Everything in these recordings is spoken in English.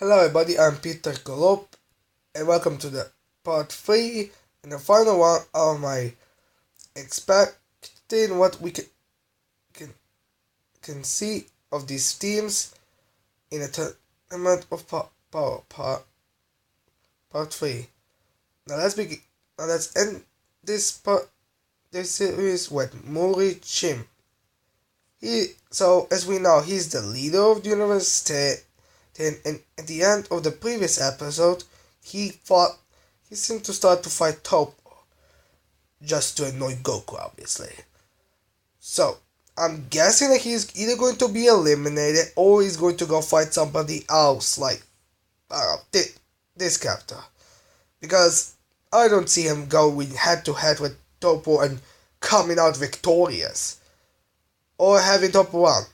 Hello everybody, I'm Peter Kolop and welcome to the part 3 and the final one of my expecting what we can, can see of these teams in a tournament of part 3. Now let's begin. Now let's end this series with Muri Chim. So as we know, he's the leader of the university. And at the end of the previous episode, he seemed to start to fight Topo, just to annoy Goku, obviously. So, I'm guessing that he's either going to be eliminated or he's going to go fight somebody else, like, this character. Because I don't see him going head to head with Topo and coming out victorious. Or having Topo win.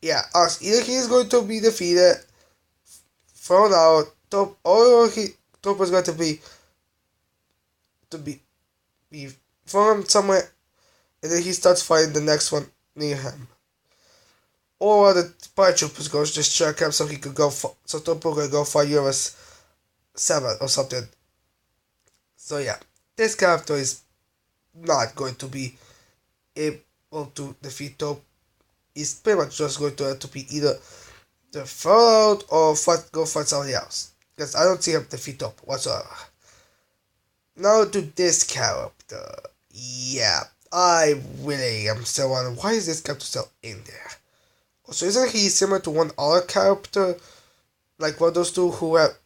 Yeah, either he's going to be defeated, thrown out, or Topo is going to be thrown somewhere, and then he starts fighting the next one near him. Or the paratroopers goes just check him so he could go so Topo could go fight US 7 or something. So yeah, this character is not going to be able to defeat Topo. He's pretty much just going to have to be either the fallout or go fight somebody else. Because I don't see him defeat Topo whatsoever. Now to this character. Yeah, I really am still wondering why is this character still in there? Also, isn't he similar to one other character? Like one of those two who are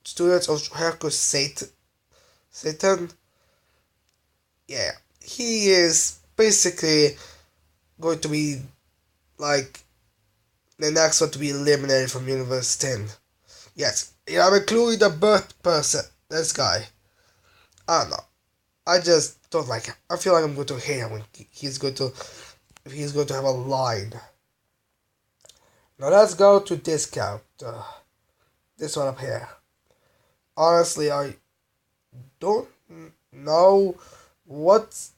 students of Hercule Satan? Yeah, he is basically going to be like the next one to be eliminated from Universe 10. Yes, I'm including the birth person, this guy. I don't know. I just don't like him. I feel like I'm going to hate him when he's going to have a line. Now let's go to this character. This one up here. Honestly, I don't know what's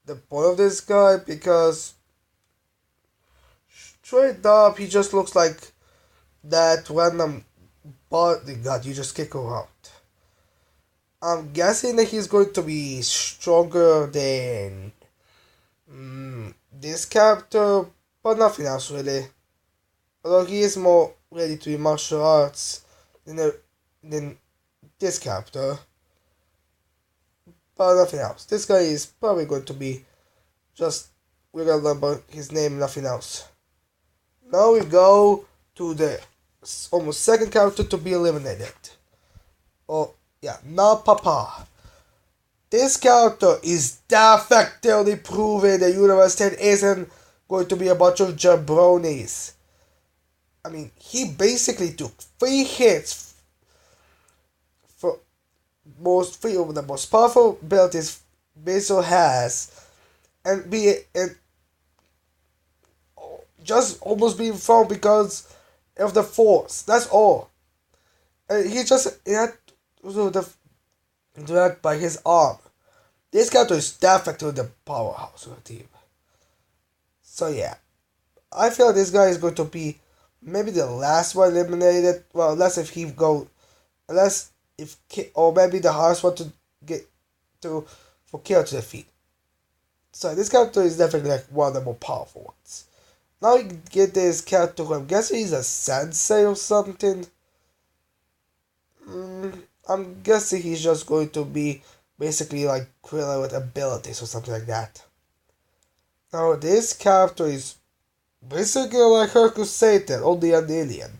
the point of this guy because straight up he just looks like that random bodyguard you just kick around. I'm guessing that he's going to be stronger than this character, but nothing else really. Although he is more ready to be martial arts than this character, but nothing else. This guy is probably going to be just, we're gonna learn about his name, nothing else. Now we go to the almost second character to be eliminated. Oh, yeah, now Papa. This character is definitively proving that Universe 10 isn't going to be a bunch of jabronis. I mean, he basically took 3 hits for three of the most powerful abilities Basil has, and just almost being thrown because of the force. That's all. And he had to interact by his arm. This character is definitely the powerhouse of the team. So yeah, I feel like this guy is going to be maybe the last one eliminated. Well, or maybe the hardest one to get for Kira to defeat. So this character is definitely like one of the more powerful ones. Now we get this character who I'm guessing he's a sensei or something. I'm guessing he's just going to be basically like Krillin with abilities or something like that. Now this character is basically like Hercule Satan, only an alien.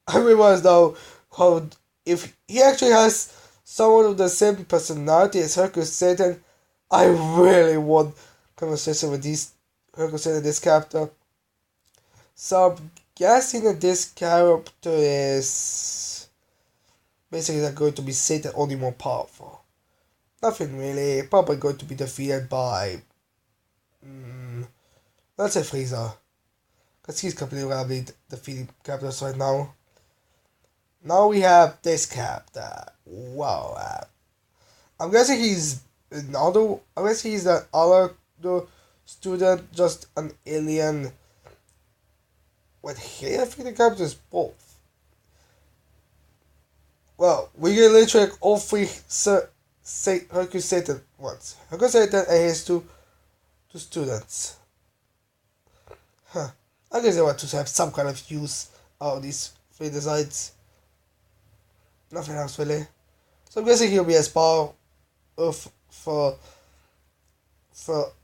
I realize now how if he actually has someone with the same personality as Hercule Satan, I really want conversation with Hercule Satan, this character. So I'm guessing that this character is basically not going to be Satan, only more powerful. Nothing really. Probably going to be defeated by let's say Frieza. Because he's completely randomly defeating characters right now. Now we have this character. Wow. I'm guessing he's another student, just an alien. Wait, here I think the character is both. Well, we get literally like all three Hercules Satan ones. Hercules Satan and his two students. Huh. I guess they want to have some kind of use out of these three designs. Nothing else really. So I'm guessing he'll be as power of for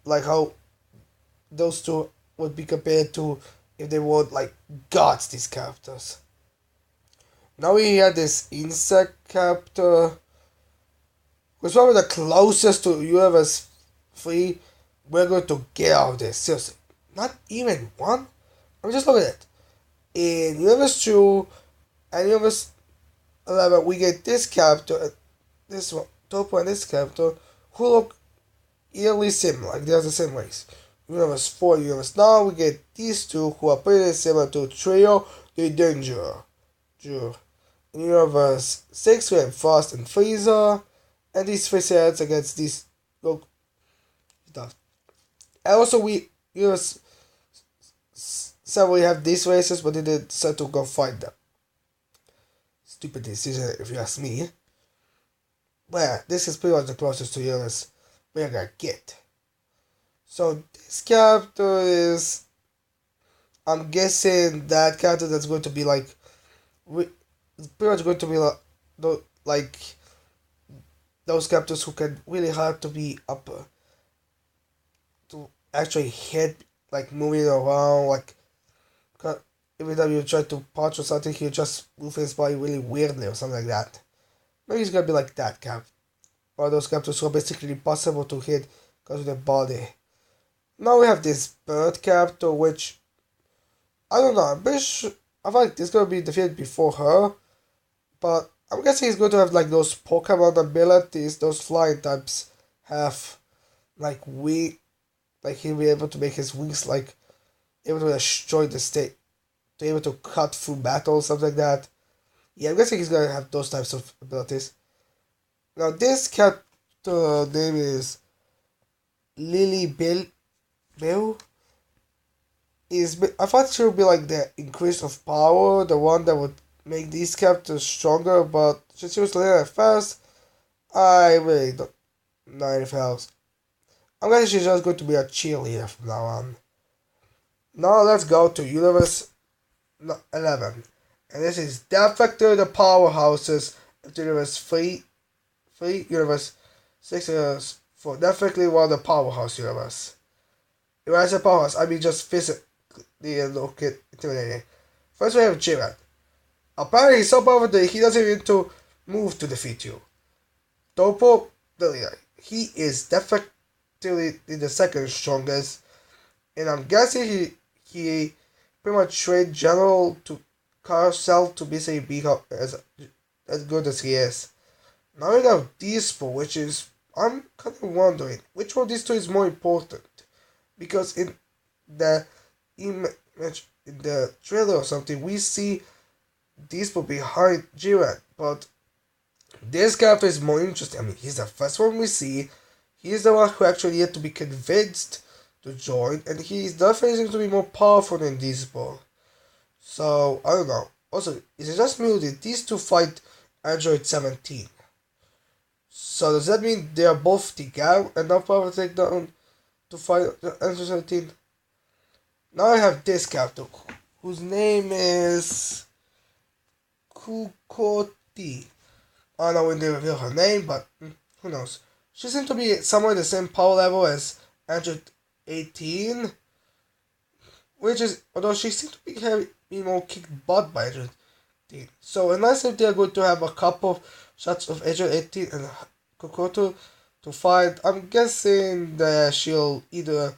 like how those two would be compared to if they were like gods, these characters. Now we had this insect character, who's probably the closest to Universe 3 we're going to get out of this. Seriously. Not even one? I mean, just look at it. In Universe 2 and Universe 11, we get this character, this one, Topo and this character, who look eerily similar, like they're the same race. Universe 4, Universe now, we get these two who are pretty similar to Trio, the Danger. In Universe 6, we have Frost and Freezer, and these three sets against these look stuff. And also, Universe 7, we have these races, but they didn't decide to go fight them. Stupid decision, if you ask me. But yeah, this is pretty much the closest to Universe we're gonna get. So this character is, I'm guessing that character that's going to be like, it's pretty much going to be like those characters who can really hard to be up to actually hit, like moving around, like every time you try to punch or something, he just move his body really weirdly or something like that. Maybe he's gonna be like that character. Or those characters who are basically impossible to hit because of their body. Now we have this bird character, which I don't know. I'm pretty sure, I feel like it's gonna be defeated before her, but I'm guessing he's going to have like those Pokemon abilities, those flying types have like like he'll be able to make his wings like able to destroy the state, to be able to cut through battles, something like that. Yeah, I'm guessing he's gonna have those types of abilities. Now this character name is Lily Bill. I thought she would be like the increase of power, the one that would make these characters stronger, but since she was a little fast, I really don't know anything else. I'm guessing she's just going to be a cheerleader from now on. Now let's go to Universe 11. And this is definitely the powerhouses of Universe 3, Universe 6, Universe 4. Definitely one of the powerhouse universe. When I say powerhouse, I mean just physically look intimidating. First we have Jiren. Apparently he's so powerful that he doesn't even need to move to defeat you. Topo, he is definitely the second strongest. And I'm guessing he pretty much trained General to Carcel to basically be as good as he is. Now we have Dispo, which is, I'm kind of wondering which one of these two is more important, because in the image, in the trailer or something, we see Dispo behind Jiren, but this character is more interesting. I mean, he's the first one we see. He's the one who actually had to be convinced to join, and he's definitely seems to be more powerful than Dispo. So I don't know. Also, is it just me or did these two fight Android 17? So does that mean they are both together enough power to take down to fight Android 17? Now I have this character, whose name is Kukoti. I don't know when they reveal her name, but who knows. She seems to be somewhere the same power level as Android 18, which is, although she seems to be having more kicked butt by Android 18. So unless if they are going to have a couple shots of Android 18 and Kokoto to fight, I'm guessing that she'll either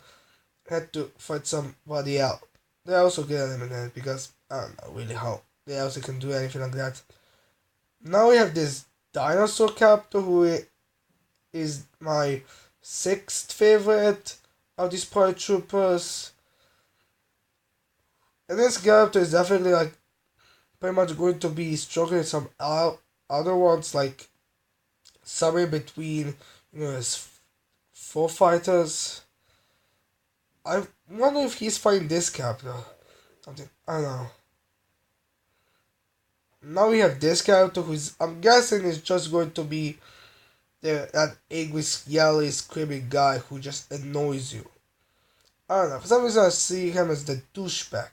have to fight somebody else. They also get eliminated because I don't know really how they also can do anything like that. Now we have this dinosaur character who is my sixth favorite of these paratroopers. And this character is definitely like pretty much going to be stronger than some other ones, like somewhere between, his four fighters. I wonder if he's fighting this character. Something, I don't know. now we have this character who's, I'm guessing, is just going to be that angry, yelly, screaming guy who just annoys you. I don't know, for some reason I see him as the douchebag.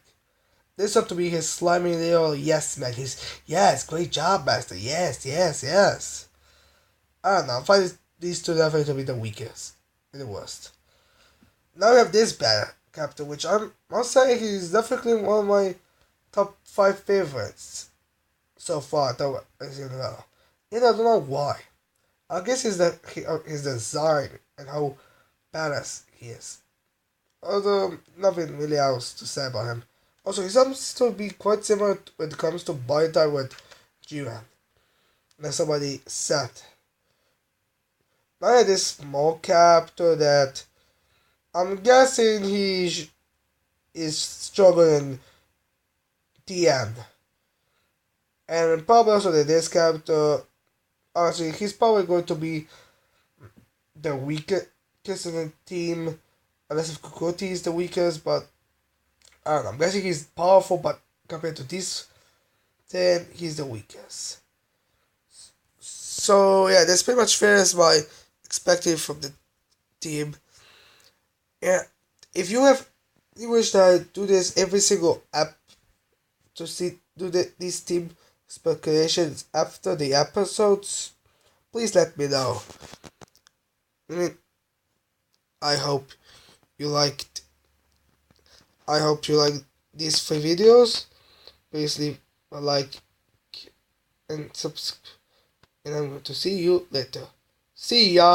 This ought to be his slimy little yes man. He's, yes, great job, master. Yes, yes, yes. I don't know, I find these two definitely to be the weakest and the worst. Now we have this bad character, which I'll say he's definitely one of my top 5 favorites so far, though, as you know. I don't know why. I guess his design and how badass he is. Although, nothing really else to say about him. Also, he seems to be quite similar when it comes to body type with Jiran. Like somebody said. Now I have this small character that I'm guessing is stronger than TN. And probably also that this character, honestly, he's probably going to be the weakest in the team, unless if Kukuti is the weakest, but I don't know. I'm guessing he's powerful, but compared to this, then he's the weakest. So yeah, that's pretty much fair as my expected from the team. Yeah, if you wish that I do this every single app to see these team speculations after the episodes, please let me know. I mean, I hope you liked. I hope you like these 3 videos. Please leave a like and subscribe. And I'm going to see you later. See ya!